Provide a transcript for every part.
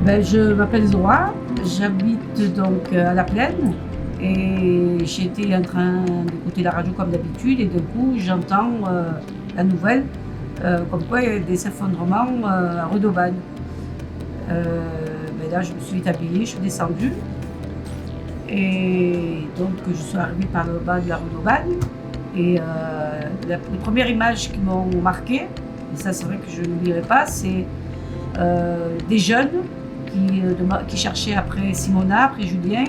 Je m'appelle Zoa, j'habite donc à La Plaine et j'étais en train d'écouter la radio comme d'habitude et d'un coup j'entends la nouvelle comme quoi il y a des effondrements à rue d'Aubagne. Là je me suis vite habillée, je suis descendue et donc je suis arrivée par le bas de la rue d'Aubagne et les premières images qui m'ont marquée, et ça c'est vrai que je n'oublierai pas, c'est des jeunes qui cherchaient après Simona, après Julien,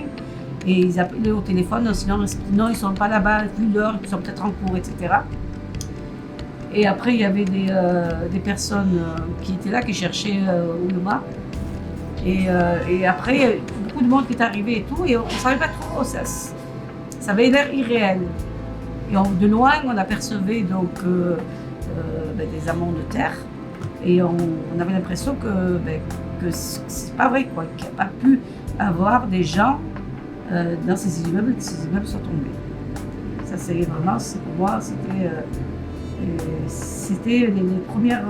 et ils appelaient au téléphone, sinon ils ne sont pas là-bas, vu l'heure, ils sont peut-être en cours, etc. Et après, il y avait des personnes qui étaient là, qui cherchaient Oulema. Et après, il y a beaucoup de monde qui est arrivé et tout, et on ne savait pas trop, ça avait l'air irréel. Et de loin, on apercevait donc des amonts de terre, et on avait l'impression que c'est pas vrai, quoi, qu'il n'y a pas pu avoir des gens dans ces immeubles sont tombés. Ça, c'est vraiment, pour moi, c'était les premières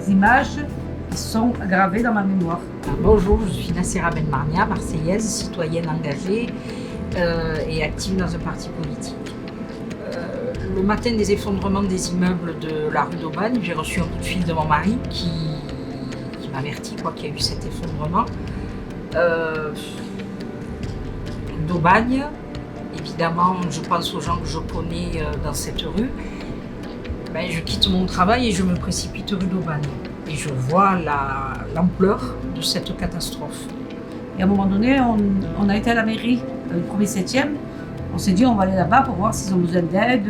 images qui sont gravées dans ma mémoire. Bonjour, je suis Nassera Benmarnia, marseillaise, citoyenne engagée et active dans un parti politique. Le matin des effondrements des immeubles de la rue d'Aubagne, j'ai reçu un coup de fil de mon mari qui m'avertit qu'il y a eu cet effondrement. D'Aubagne, évidemment, je pense aux gens que je connais dans cette rue. Je quitte mon travail et je me précipite rue d'Aubagne. Et je vois l'ampleur de cette catastrophe. Et à un moment donné, on a été à la mairie, le 1er 7e. On s'est dit on va aller là-bas pour voir s'ils ont besoin d'aide.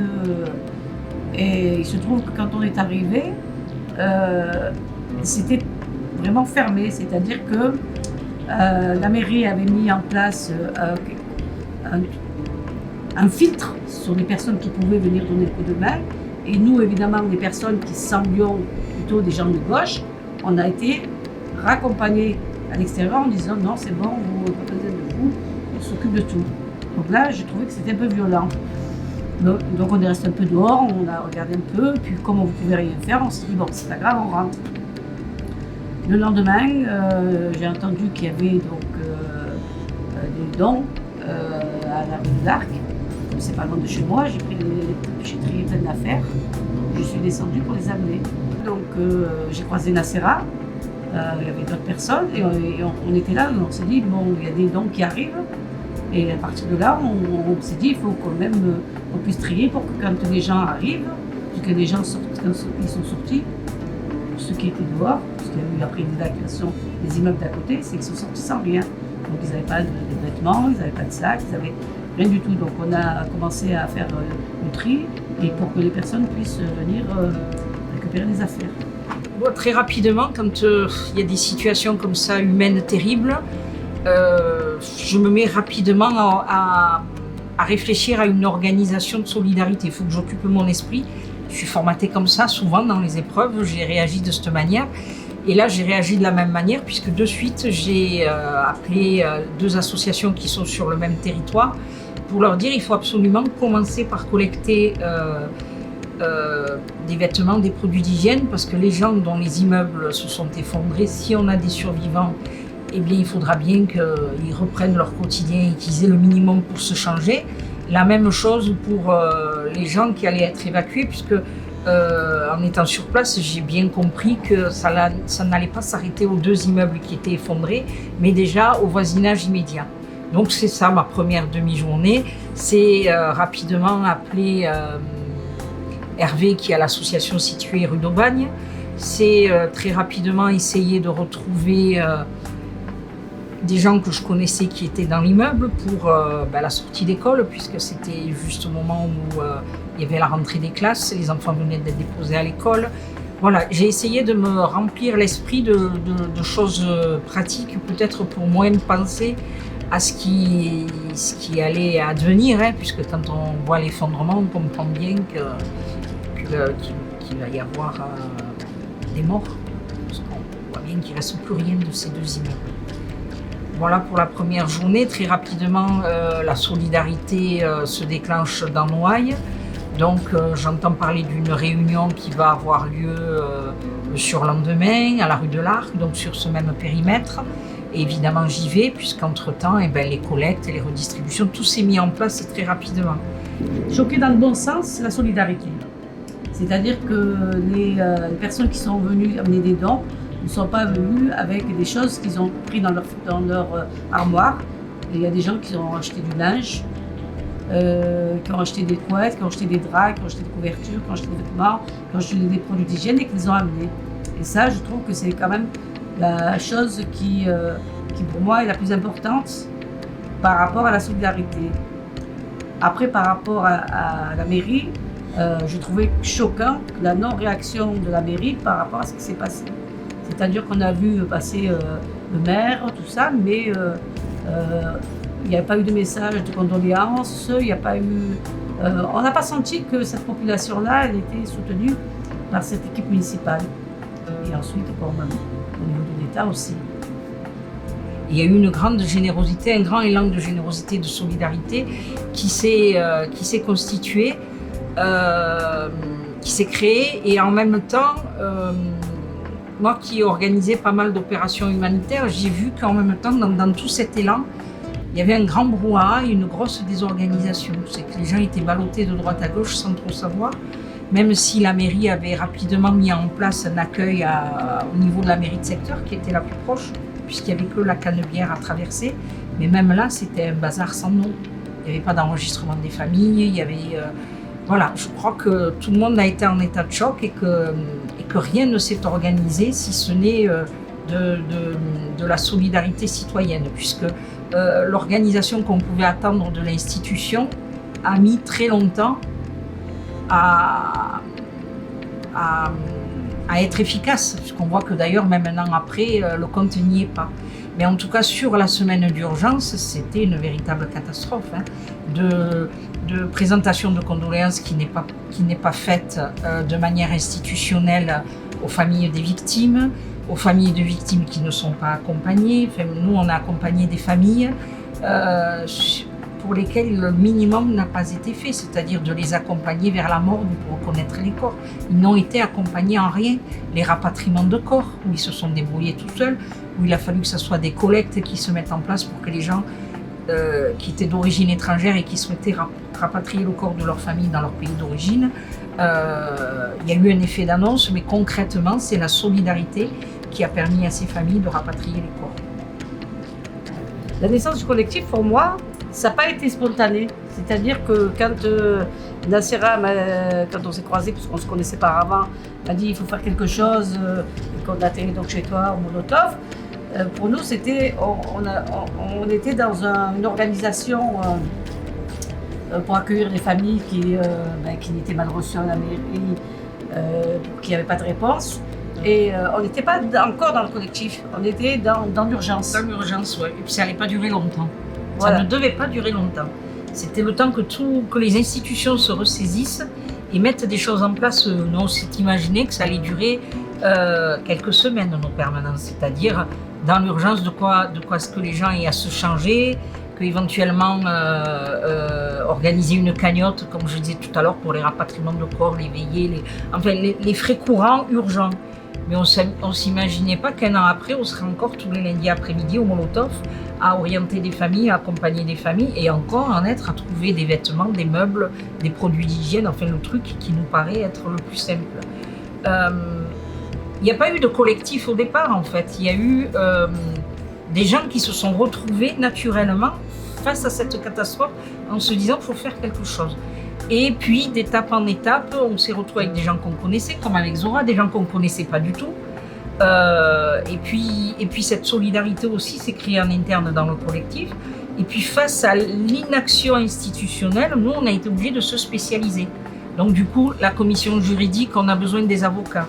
Et il se trouve que quand on est arrivé, c'était vraiment fermé. C'est-à-dire que la mairie avait mis en place un filtre sur les personnes qui pouvaient venir donner le coup de main. Et nous, évidemment, des personnes qui semblions plutôt des gens de gauche, on a été raccompagnés à l'extérieur en disant non, c'est bon, vous n'avez pas besoin de vous, on s'occupe de tout. Donc là, j'ai trouvé que c'était un peu violent. Donc on est resté un peu dehors, on a regardé un peu, puis comme on ne pouvait rien faire, on s'est dit bon, c'est pas grave, on rentre. Le lendemain, j'ai entendu qu'il y avait donc des dons à la rue de l'Arc. C'est pas loin de chez moi, j'ai trié plein d'affaires, je suis descendue pour les amener. Donc j'ai croisé Nassera, il y avait d'autres personnes et on était là, on s'est dit bon, il y a des dons qui arrivent et à partir de là on s'est dit il faut quand même qu'on puisse trier pour que quand les gens arrivent, que les gens sortent, quand ils sont sortis, ceux qui étaient dehors, parce qu'il y a eu après une évacuation des immeubles d'à côté, c'est qu'ils sont sortis sans rien. Donc ils n'avaient pas de vêtements, ils n'avaient pas de sac, ils n'avaient rien du tout. Donc on a commencé à faire le tri et pour que les personnes puissent venir récupérer des affaires. Bon, très rapidement, quand il y a des situations comme ça, humaines, terribles, je me mets rapidement à réfléchir à une organisation de solidarité. Il faut que j'occupe mon esprit. Je suis formatée comme ça, souvent dans les épreuves, j'ai réagi de cette manière. Et là, j'ai réagi de la même manière puisque de suite, j'ai appelé 2 associations qui sont sur le même territoire pour leur dire qu'il faut absolument commencer par collecter des vêtements, des produits d'hygiène, parce que les gens dont les immeubles se sont effondrés, si on a des survivants, eh bien, il faudra bien qu'ils reprennent leur quotidien et qu'ils aient le minimum pour se changer. La même chose pour les gens qui allaient être évacués, puisque en étant sur place, j'ai bien compris que ça n'allait pas s'arrêter aux 2 immeubles qui étaient effondrés, mais déjà au voisinage immédiat. Donc c'est ça ma première demi-journée, c'est rapidement appeler Hervé qui est à l'association située rue d'Aubagne, c'est très rapidement essayer de retrouver des gens que je connaissais qui étaient dans l'immeuble pour la sortie d'école, puisque c'était juste au moment où il y avait la rentrée des classes, les enfants venaient d'être déposés à l'école. Voilà, j'ai essayé de me remplir l'esprit de choses pratiques, peut-être pour moins penser à ce qui allait advenir, puisque quand on voit l'effondrement, on comprend bien qu'il va y avoir des morts, parce qu'on voit bien qu'il ne reste plus rien de ces 2 immeubles. Voilà pour la première journée. Très rapidement, la solidarité se déclenche dans Noailles. Donc j'entends parler d'une réunion qui va avoir lieu le surlendemain à la rue de l'Arc, donc sur ce même périmètre. Et évidemment, j'y vais, puisqu'entre-temps, les collectes et les redistributions, tout s'est mis en place très rapidement. Choqué dans le bon sens, la solidarité. C'est-à-dire que les personnes qui sont venues amener des dons ne sont pas venues avec des choses qu'ils ont pris dans leur armoire. Et il y a des gens qui ont acheté du linge, qui ont acheté des couettes, qui ont acheté des draps, qui ont acheté des couvertures, qui ont acheté des vêtements, qui ont acheté des produits d'hygiène et qu'ils ont amenés. Et ça, je trouve que c'est quand même la chose qui pour moi est la plus importante par rapport à la solidarité. Après, par rapport à la mairie, je trouvais choquant la non-réaction de la mairie par rapport à ce qui s'est passé. C'est-à-dire qu'on a vu passer le maire, tout ça, mais il n'y a pas eu de message de condoléances, il n'y a pas eu... on n'a pas senti que cette population-là, elle était soutenue par cette équipe municipale. Et ensuite, au niveau de l'État aussi. Il y a eu une grande générosité, un grand élan de générosité, de solidarité qui s'est constitué, qui s'est créé. Et en même temps, moi qui ai organisé pas mal d'opérations humanitaires, j'ai vu qu'en même temps, dans tout cet élan, il y avait un grand brouhaha et une grosse désorganisation. C'est que les gens étaient ballottés de droite à gauche sans trop savoir. Même si la mairie avait rapidement mis en place un accueil au niveau de la mairie de secteur, qui était la plus proche, puisqu'il n'y avait que la Canebière à traverser. Mais même là, c'était un bazar sans nom. Il n'y avait pas d'enregistrement des familles, il y avait... voilà, je crois que tout le monde a été en état de choc et que rien ne s'est organisé, si ce n'est de la solidarité citoyenne, puisque l'organisation qu'on pouvait attendre de l'institution a mis très longtemps à être efficace, puisqu'on voit que d'ailleurs, même un an après, le compte n'y est pas. Mais en tout cas, sur la semaine d'urgence, c'était une véritable catastrophe, hein, de présentation de condoléances qui n'est pas faite de manière institutionnelle aux familles des victimes, aux familles de victimes qui ne sont pas accompagnées. Enfin, nous, on a accompagné des familles pour lesquels le minimum n'a pas été fait, c'est-à-dire de les accompagner vers la morgue pour reconnaître les corps. Ils n'ont été accompagnés en rien. Les rapatriements de corps, où ils se sont débrouillés tout seuls, où il a fallu que ce soit des collectes qui se mettent en place pour que les gens qui étaient d'origine étrangère et qui souhaitaient rapatrier le corps de leur famille dans leur pays d'origine. Il y a eu un effet d'annonce, mais concrètement, c'est la solidarité qui a permis à ces familles de rapatrier les corps. La naissance du collectif, pour moi, ça n'a pas été spontané. C'est-à-dire que quand Nacera, quand on s'est croisés, parce qu'on ne se connaissait pas avant, m'a dit il faut faire quelque chose, et qu'on atterrit donc chez toi au Molotov, pour nous, c'était, on était dans une organisation pour accueillir les familles qui étaient mal reçues à la mairie, qui n'avaient pas de réponse. Et on n'était pas encore dans le collectif, on était dans l'urgence. Dans l'urgence, oui. Et puis ça n'allait pas durer longtemps. Voilà. Ça ne devait pas durer longtemps. C'était le temps que les institutions se ressaisissent et mettent des choses en place. Nous, on s'est imaginé que ça allait durer quelques semaines, nos permanences. C'est-à-dire, dans l'urgence, de quoi est-ce que les gens aient à se changer, qu'éventuellement organiser une cagnotte, comme je disais tout à l'heure, pour les rapatriements de corps, les veillées, les frais courants urgents. Mais on ne s'imaginait pas qu'un an après, on serait encore tous les lundis après-midi au Molotov à orienter des familles, à accompagner des familles et encore en être à trouver des vêtements, des meubles, des produits d'hygiène, enfin le truc qui nous paraît être le plus simple. Il n'y a pas eu de collectif au départ en fait, il y a eu des gens qui se sont retrouvés naturellement face à cette catastrophe en se disant qu'il faut faire quelque chose. Et puis, d'étape en étape, on s'est retrouvés avec des gens qu'on connaissait, comme avec Zora, des gens qu'on ne connaissait pas du tout. Et puis, cette solidarité aussi s'est créée en interne dans le collectif. Et puis, face à l'inaction institutionnelle, nous, on a été obligés de se spécialiser. Donc, du coup, la commission juridique, on a besoin des avocats.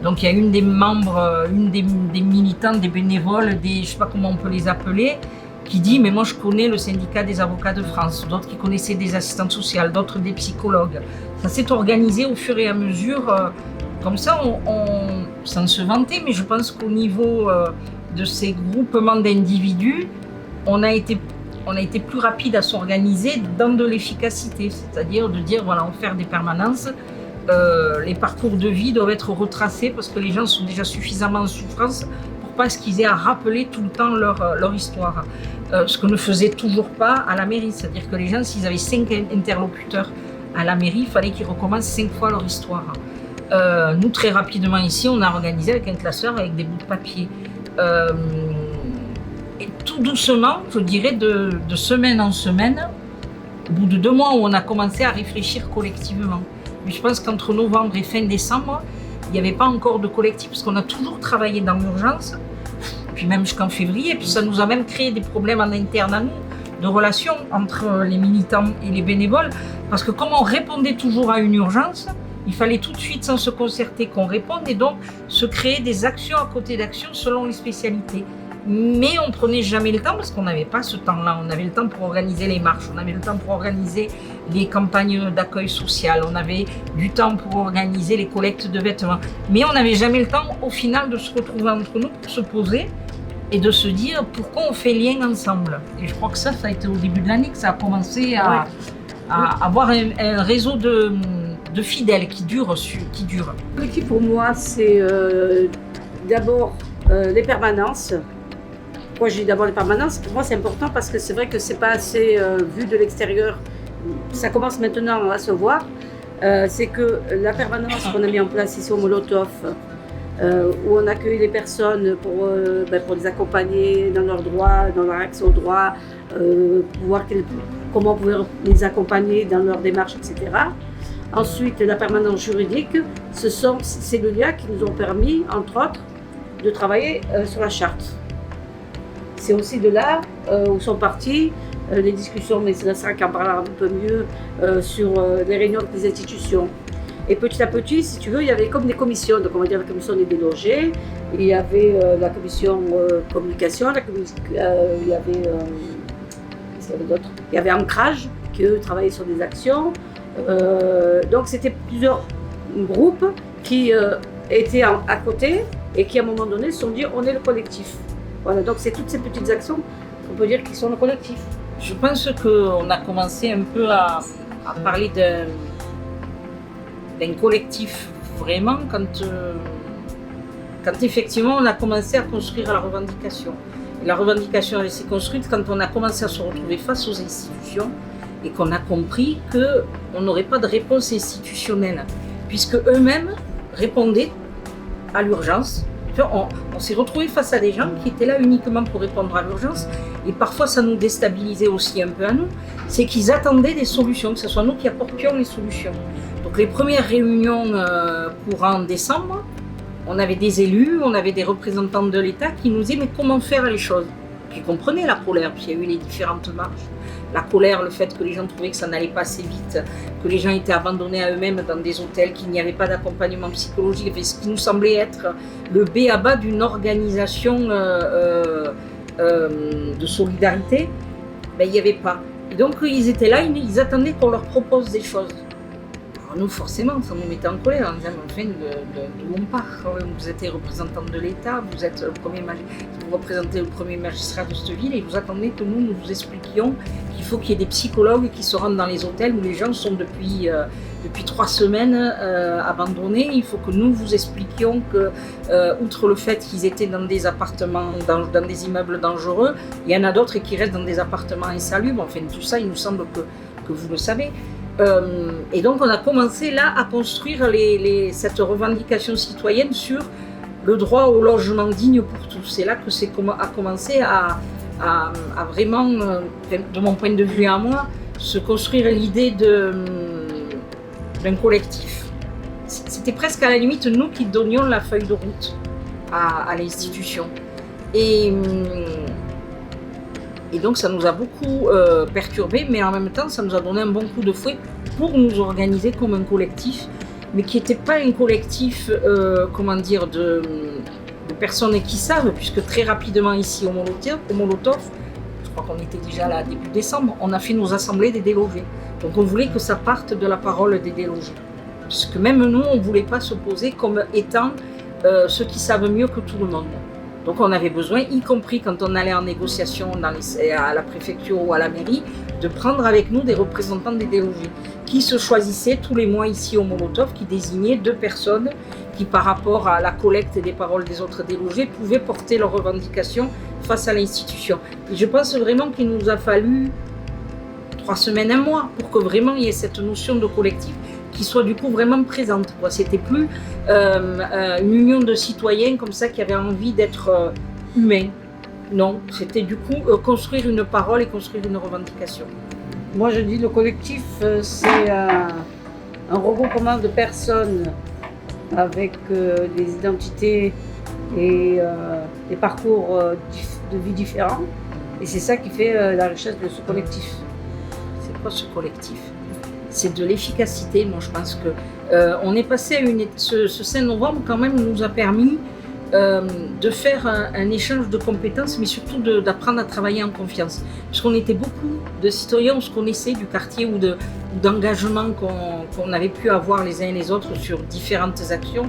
Donc, il y a une des membres, des militants, des bénévoles, je ne sais pas comment on peut les appeler, qui dit « mais moi je connais le syndicat des avocats de France », d'autres qui connaissaient des assistantes sociales, d'autres des psychologues. Ça s'est organisé au fur et à mesure, comme ça, sans se vanter, mais je pense qu'au niveau de ces groupements d'individus, on a été plus rapide à s'organiser dans de l'efficacité, c'est-à-dire de dire voilà, on va faire des permanences, les parcours de vie doivent être retracés parce que les gens sont déjà suffisamment en souffrance pour pas ce qu'ils aient à rappeler tout le temps leur histoire. Ce que ne faisait toujours pas à la mairie. C'est-à-dire que les gens, s'ils avaient 5 interlocuteurs à la mairie, il fallait qu'ils recommencent 5 fois leur histoire. Nous, très rapidement ici, on a organisé avec un classeur avec des bouts de papier. Et tout doucement, je dirais de semaine en semaine, au bout de 2 mois où on a commencé à réfléchir collectivement. Mais je pense qu'entre novembre et fin décembre, il n'y avait pas encore de collectif parce qu'on a toujours travaillé dans l'urgence, puis même jusqu'en février. Et puis ça nous a même créé des problèmes en interne à nous, de relations entre les militants et les bénévoles. Parce que comme on répondait toujours à une urgence, il fallait tout de suite, sans se concerter, qu'on réponde et donc se créer des actions à côté d'actions selon les spécialités. Mais on ne prenait jamais le temps parce qu'on n'avait pas ce temps-là. On avait le temps pour organiser les marches, on avait le temps pour organiser les campagnes d'accueil social, on avait du temps pour organiser les collectes de vêtements. Mais on n'avait jamais le temps, au final, de se retrouver entre nous pour se poser et de se dire pourquoi on fait lien ensemble. Et je crois que ça a été au début de l'année que ça a commencé à avoir un réseau de fidèles qui dure. Le collectif pour moi, c'est d'abord les permanences. Moi, je dis d'abord les permanences. Pour moi, c'est important parce que c'est vrai que c'est pas assez vu de l'extérieur. Ça commence maintenant à se voir. C'est que la permanence qu'on a mis en place ici au Molotov, où on accueille les personnes pour les accompagner dans leurs droits, dans leur accès aux droits, pour voir comment on pouvait les accompagner dans leur démarche, etc. Ensuite, la permanence juridique, c'est le lien qui nous ont permis, entre autres, de travailler sur la charte. C'est aussi de là où sont parties les discussions, mais c'est ça qui en parlera un peu mieux, sur les réunions des institutions. Et petit à petit, si tu veux, il y avait comme des commissions. Donc on va dire la commission des délogés, il y avait la commission communication, il y avait d'autres. Il y avait Ancrage, qui eux travaillaient sur des actions. Donc c'était plusieurs groupes qui étaient à côté et qui à un moment donné se sont dit on est le collectif. Voilà, donc c'est toutes ces petites actions qu'on peut dire qui sont le collectif. Je pense qu'on a commencé un peu à parler d'un collectif vraiment quand effectivement on a commencé à construire la revendication. Et la revendication elle s'est construite quand on a commencé à se retrouver face aux institutions et qu'on a compris qu'on n'aurait pas de réponse institutionnelle, puisque eux-mêmes répondaient à l'urgence. On s'est retrouvé face à des gens qui étaient là uniquement pour répondre à l'urgence, et parfois ça nous déstabilisait aussi un peu à nous, c'est qu'ils attendaient des solutions, que ce soit nous qui apportions les solutions. Donc les premières réunions courant décembre, on avait des élus, on avait des représentants de l'État qui nous disaient mais comment faire les choses, qui comprenaient la colère, puis il y a eu les différentes marches. La colère, le fait que les gens trouvaient que ça n'allait pas assez vite, que les gens étaient abandonnés à eux-mêmes dans des hôtels, qu'il n'y avait pas d'accompagnement psychologique, ce qui nous semblait être le b.a.-ba d'une organisation de solidarité, ben, il n'y avait pas. Et donc ils étaient là, ils attendaient qu'on leur propose des choses. Alors nous forcément, ça nous mettait en colère, en disant enfin d'où on part. Vous êtes représentant de l'État, vous êtes vous représentez le premier magistrat de cette ville et vous attendez que nous vous expliquions qu'il faut qu'il y ait des psychologues qui se rendent dans les hôtels où les gens sont depuis 3 semaines abandonnés. Il faut que nous vous expliquions que, outre le fait qu'ils étaient dans des appartements, dans des immeubles dangereux, il y en a d'autres qui restent dans des appartements insalubres. Enfin, tout ça, il nous semble que vous le savez. Et donc, on a commencé là à construire cette revendication citoyenne sur le droit au logement digne pour tous. C'est là que a commencé à vraiment, de mon point de vue à moi, se construire l'idée d'un collectif. C'était presque à la limite nous qui donnions la feuille de route à l'institution. Et donc ça nous a beaucoup perturbés, mais en même temps ça nous a donné un bon coup de fouet pour nous organiser comme un collectif, mais qui n'était pas un collectif de personnes qui savent, puisque très rapidement ici au Molotov, je crois qu'on était déjà là début décembre, on a fait nos assemblées des délogés. Donc on voulait que ça parte de la parole des délogés. Parce que même nous, on ne voulait pas se poser comme étant ceux qui savent mieux que tout le monde. Donc on avait besoin, y compris quand on allait en négociation à la préfecture ou à la mairie, de prendre avec nous des représentants des délogés qui se choisissaient tous les mois ici au Molotov, qui désignaient 2 personnes qui, par rapport à la collecte des paroles des autres délogés, pouvaient porter leurs revendications face à l'institution. Et je pense vraiment qu'il nous a fallu 3 semaines, 1 mois pour que vraiment il y ait cette notion de collectif qui soit du coup vraiment présente. C'était plus une union de citoyens comme ça qui avaient envie d'être humains. Non, c'était du coup construire une parole et construire une revendication. Moi je dis le collectif, c'est un regroupement de personnes avec des identités et des parcours de vie différents. Et c'est ça qui fait la richesse de ce collectif. C'est quoi ce collectif? C'est de l'efficacité. Moi je pense que on est passé à ce 5 novembre quand même nous a permis de faire un échange de compétences, mais surtout d'apprendre à travailler en confiance. Parce qu'on était beaucoup de citoyens, on se connaissait du quartier ou d'engagement qu'on avait pu avoir les uns et les autres sur différentes actions.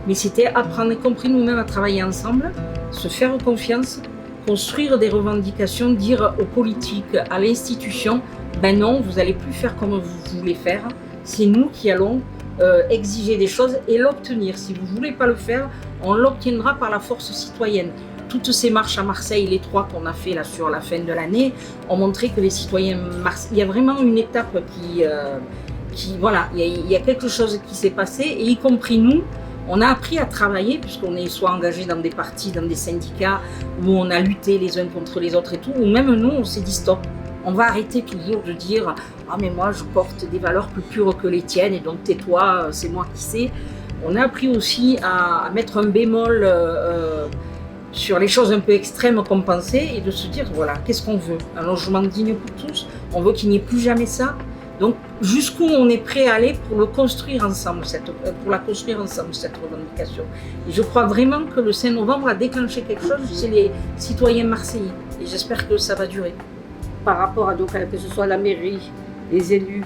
Mais c'était apprendre, y compris nous-mêmes, à travailler ensemble, se faire confiance, construire des revendications, dire aux politiques, à l'institution, ben non, vous n'allez plus faire comme vous voulez faire, c'est nous qui allons exiger des choses et l'obtenir. Si vous ne voulez pas le faire, on l'obtiendra par la force citoyenne. Toutes ces marches à Marseille, les 3 qu'on a fait là sur la fin de l'année, ont montré que les citoyens il y a vraiment une étape qui voilà, il y a quelque chose qui s'est passé, et y compris nous, on a appris à travailler puisqu'on est soit engagé dans des partis, dans des syndicats où on a lutté les uns contre les autres et tout, ou même nous on s'est dit stop. On va arrêter toujours de dire « Ah mais moi je porte des valeurs plus pures que les tiennes et donc tais-toi, c'est moi qui sais ». On a appris aussi à mettre un bémol sur les choses un peu extrêmes qu'on pensait et de se dire voilà, qu'est-ce qu'on veut? Un logement digne pour tous, on veut qu'il n'y ait plus jamais ça. Donc jusqu'où on est prêt à aller pour le construire ensemble, pour la construire ensemble, cette revendication. Et je crois vraiment que le 5 novembre a déclenché quelque chose chez les citoyens marseillais et j'espère que ça va durer. Par rapport à que ce soit la mairie, les élus,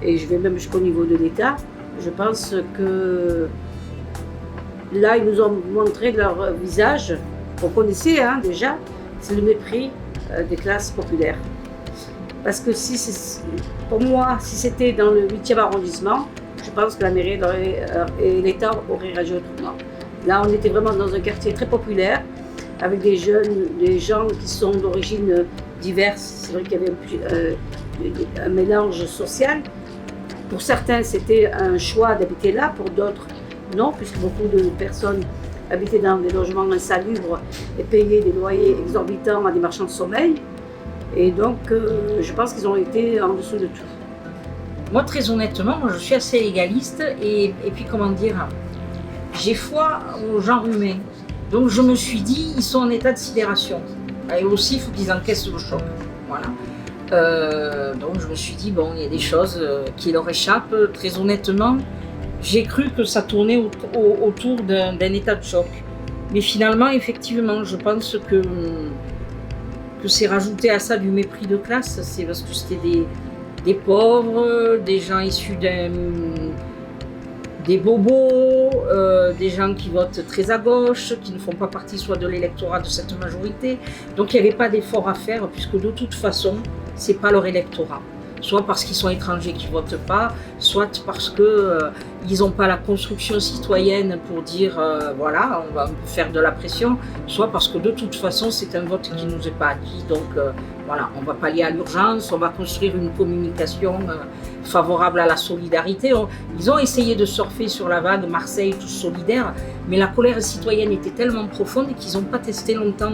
et je vais même jusqu'au niveau de l'État, je pense que là, ils nous ont montré leur visage, qu'on connaissait déjà, c'est le mépris des classes populaires. Parce que pour moi, si c'était dans le 8e arrondissement, je pense que la mairie et l'État auraient réagi autrement. Là, on était vraiment dans un quartier très populaire, avec des gens qui sont d'origine diverses. C'est vrai qu'il y avait un mélange social. Pour certains, c'était un choix d'habiter là, pour d'autres, non, puisque beaucoup de personnes habitaient dans des logements insalubres et payaient des loyers exorbitants à des marchands de sommeil. Et donc, je pense qu'ils ont été en dessous de tout. Moi, très honnêtement, je suis assez égaliste et puis, comment dire, j'ai foi au genre humain. Donc, je me suis dit, ils sont en état de sidération. Et aussi, il faut qu'ils encaissent le choc. Voilà. Donc je me suis dit, bon, il y a des choses qui leur échappent. Très honnêtement, j'ai cru que ça tournait autour d'un état de choc. Mais finalement, effectivement, je pense que c'est rajouté à ça du mépris de classe. C'est parce que c'était des pauvres, des gens issus des bobos, des gens qui votent très à gauche, qui ne font pas partie soit de l'électorat de cette majorité. Donc il n'y avait pas d'effort à faire puisque de toute façon, c'est pas leur électorat. Soit parce qu'ils sont étrangers qui votent pas, soit parce que ils n'ont pas la construction citoyenne pour dire voilà, on peut faire de la pression, soit parce que de toute façon c'est un vote qui nous est pas acquis, donc voilà, on va pallier à l'urgence, on va construire une communication favorable à la solidarité. Ils ont essayé de surfer sur la vague Marseille tous solidaires, mais la colère citoyenne était tellement profonde qu'ils n'ont pas testé longtemps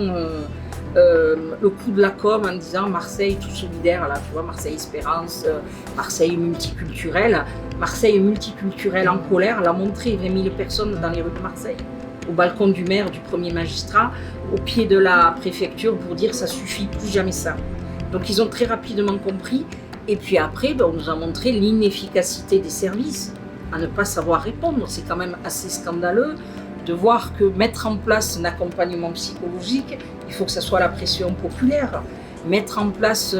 le coup de la com en disant Marseille tout solidaire, là, tu vois, Marseille Espérance, Marseille multiculturelle. Marseille multiculturelle en colère l'a montré 20 000 personnes dans les rues de Marseille, au balcon du maire, du premier magistrat, au pied de la préfecture pour dire ça suffit, plus jamais ça. Donc ils ont très rapidement compris. Et puis après, on nous a montré l'inefficacité des services à ne pas savoir répondre. C'est quand même assez scandaleux de voir que mettre en place un accompagnement psychologique, il faut que ça soit la pression populaire. Mettre en place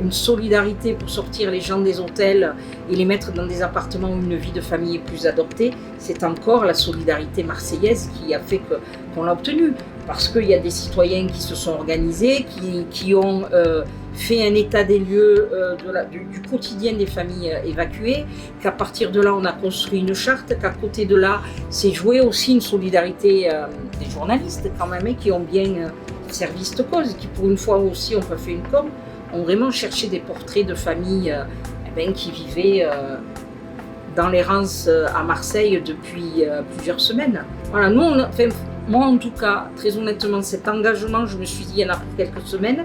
une solidarité pour sortir les gens des hôtels et les mettre dans des appartements où une vie de famille est plus adoptée, c'est encore la solidarité marseillaise qui a fait qu'on l'a obtenue. Parce qu'il y a des citoyens qui se sont organisés, qui ont fait un état des lieux du quotidien des familles évacuées, qu'à partir de là, on a construit une charte, qu'à côté de là, c'est joué aussi une solidarité des journalistes quand même, qui ont bien servi cette cause, qui pour une fois aussi ont pas fait une com, ont vraiment cherché des portraits de familles qui vivaient dans l'errance à Marseille depuis plusieurs semaines. Voilà, nous, moi en tout cas, très honnêtement, cet engagement, je me suis dit, il y en a pour quelques semaines,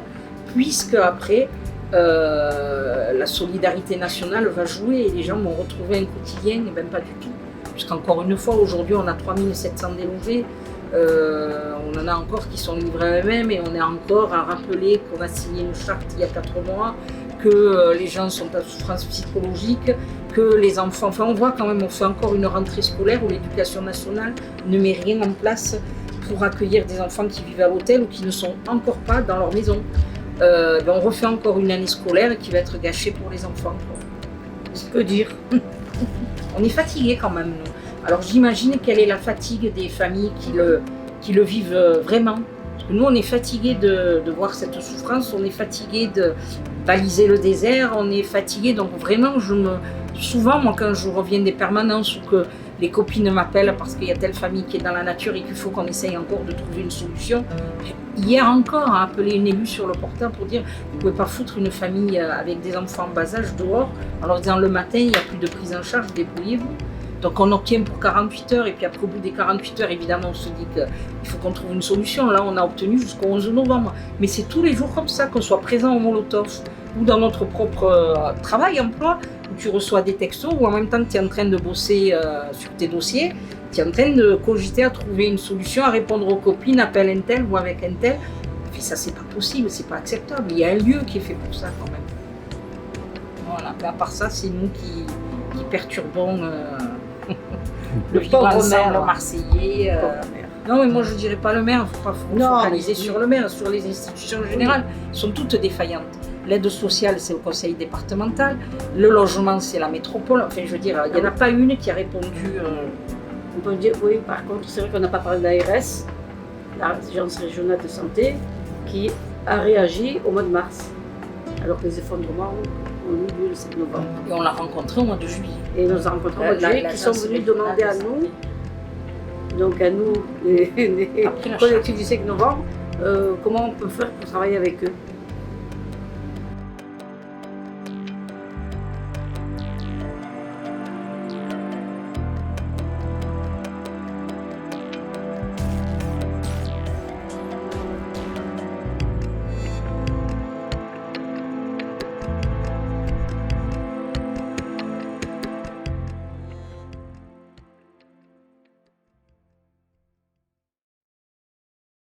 puisque après, la solidarité nationale va jouer et les gens vont retrouver un quotidien, et bien pas du tout. Puisqu'encore une fois, aujourd'hui, on a 3700 délogés, on en a encore qui sont livrés à eux-mêmes et on est encore à rappeler qu'on a signé une charte il y a 4 mois, que les gens sont à souffrance psychologique, que les enfants, enfin on voit quand même, on fait encore une rentrée scolaire où l'éducation nationale ne met rien en place pour accueillir des enfants qui vivent à l'hôtel ou qui ne sont encore pas dans leur maison. On refait encore une année scolaire qui va être gâchée pour les enfants. Je peux dire. On est fatigués quand même, nous. Alors j'imagine quelle est la fatigue des familles qui le vivent vraiment. Parce que nous, on est fatigués de voir cette souffrance, on est fatigués de baliser le désert, on est fatigués. Donc vraiment, souvent, moi, quand je reviens des permanences ou que les copines m'appellent parce qu'il y a telle famille qui est dans la nature et qu'il faut qu'on essaye encore de trouver une solution. Hier encore, à appeler une élue sur le portable pour dire vous ne pouvez pas foutre une famille avec des enfants en bas âge dehors en leur disant le matin, il n'y a plus de prise en charge, débrouillez-vous. Donc on obtient pour 48 heures et puis après au bout des 48 heures, évidemment, on se dit qu'il faut qu'on trouve une solution. Là, on a obtenu jusqu'au 11 novembre. Mais c'est tous les jours comme ça, qu'on soit présent au Molotov ou dans notre propre travail, emploi, où tu reçois des textos ou en même temps tu es en train de bosser sur tes dossiers, tu es en train de cogiter à trouver une solution, à répondre aux copines, appelle un tel ou avec un tel. Et ça, c'est pas possible, c'est pas acceptable. Il y a un lieu qui est fait pour ça quand même. Voilà. Mais à part ça, c'est nous qui perturbons le vivre ensemble marseillais. Non, mais moi je dirais pas le maire, il ne faut pas focaliser sur le maire, sur les institutions générales, elles sont toutes défaillantes. L'aide sociale, c'est le conseil départemental, le logement, c'est la métropole. Enfin, je veux dire, il n'y en a pas une qui a répondu. On peut dire, oui, par contre, c'est vrai qu'on n'a pas parlé de l'ARS, l'Agence régionale de santé, qui a réagi au mois de mars, alors que les effondrements ont eu lieu le 7 novembre. Et on l'a rencontré au mois de juillet. Et nous avons rencontré au mois de juillet, qui sont venus demander à nous, donc à nous, les collectifs du 5 novembre, comment on peut faire pour travailler avec eux.